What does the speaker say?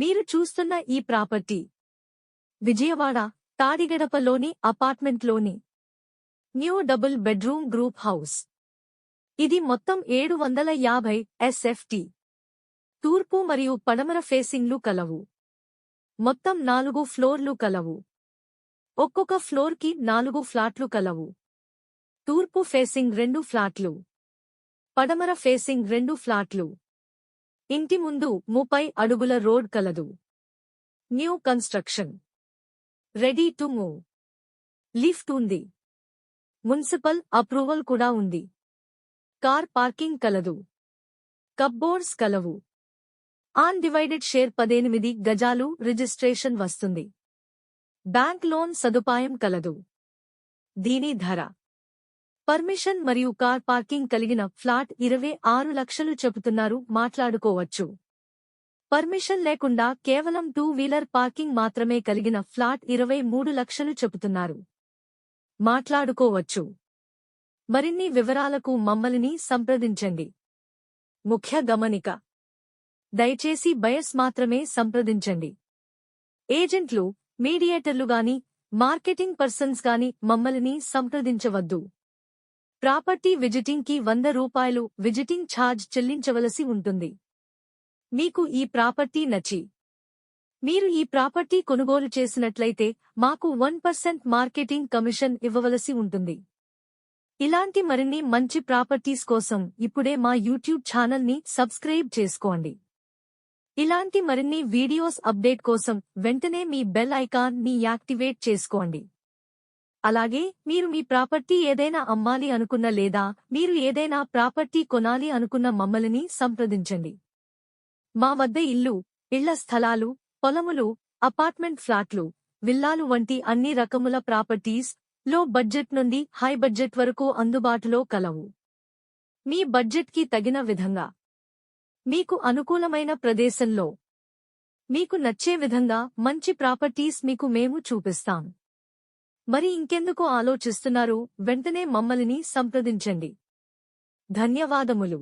మీరు చూస్తున్న ఈ ప్రాపర్టీ విజయవాడ తాడిగడపలోని అపార్ట్మెంట్లోని new double bedroom group house. ఇది మొత్తం 750 SFT. తూర్పు మరియు పడమర ఫేసింగ్లు కలవు. మొత్తం 4 ఫ్లోర్లు కలవు. ఒక్కొక్క ఫ్లోర్కి 4 ఫ్లాట్లు కలవు. తూర్పు ఫేసింగ్ 2 ఫ్లాట్లు, పడమర ఫేసింగ్ 2 ఫ్లాట్లు. ఇంటి ముందు 30 అడుగుల రోడ్ కలదు. New construction. Ready to move. Lift ఉంది. మున్సిపల్ అప్రూవల్ కూడా ఉంది. కార్ పార్కింగ్ కలదు. కప్బోర్డ్స్ కలవు. ఆన్ డివైడెడ్ షేర్ 18 గజాలు రిజిస్ట్రేషన్ వస్తుంది. బ్యాంక్ లోన్ సదుపాయం కలదు. దీని ధర పర్మిషన్ మరియు కార్ పార్కింగ్ కలిగిన ఫ్లాట్ 26 లక్షలు చెబుతున్నారు. మాట్లాడుకోవచ్చు. పర్మిషన్ లేకుండా కేవలం 2 వీలర్ పార్కింగ్ మాత్రమే కలిగిన ఫ్లాట్ 23 లక్షలు చెబుతున్నారు. మాట్లాడుకోవచ్చు. మరిన్ని వివరాలకు మమ్మల్ని సంప్రదించండి. ముఖ్య గమనిక: దయచేసి బయర్స్ మాత్రమే సంప్రదించండి. ఏజెంట్లు, మీడియేటర్లు గాని, మార్కెటింగ్ పర్సన్స్ గాని మమ్మల్ని సంప్రదించవద్దు. ప్రాపర్టీ విజిటింగ్కి ₹100 విజిటింగ్ ఛార్జ్ చెల్లించవలసి ఉంటుంది. మీకు ఈ ప్రాపర్టీ నచ్చి మీరు ఈ ప్రాపర్టీ కొనుగోలు చేసినట్లయితే మాకు 1% మార్కెటింగ్ కమిషన్ ఇవ్వవలసి ఉంటుంది. ఇలాంటి మరిన్ని మంచి ప్రాపర్టీస్ కోసం ఇప్పుడే మా యూట్యూబ్ ఛానల్ని సబ్స్క్రైబ్ చేసుకోండి. ఇలాంటి మరిన్ని వీడియోస్ అప్డేట్ కోసం వెంటనే మీ బెల్ ఐకాన్ ని యాక్టివేట్ చేసుకోండి. అలాగే మీరు మీ ప్రాపర్టీ ఏదైనా అమ్మాలి అనుకున్న లేదా మీరు ఏదైనా ప్రాపర్టీ కొనాలి అనుకున్న మమ్మల్ని సంప్రదించండి. మా వద్ద ఇల్లు, ఇళ్ల స్థలాలు, పొలములు, అపార్ట్మెంట్ ఫ్లాట్లు, విల్లాలు వంటి అన్ని రకముల ప్రాపర్టీస్ లో బడ్జెట్ నుండి హై బడ్జెట్ వరకు అందుబాటులో కలవు. మీ బడ్జెట్కి తగిన విధంగా మీకు అనుకూలమైన ప్రదేశంలో మీకు నచ్చే విధంగా మంచి ప్రాపర్టీస్ మీకు మేము చూపిస్తాం. మరి ఇంకెందుకు ఆలోచిస్తున్నారు? వెంటనే మమ్మల్ని సంప్రదించండి. ధన్యవాదములు.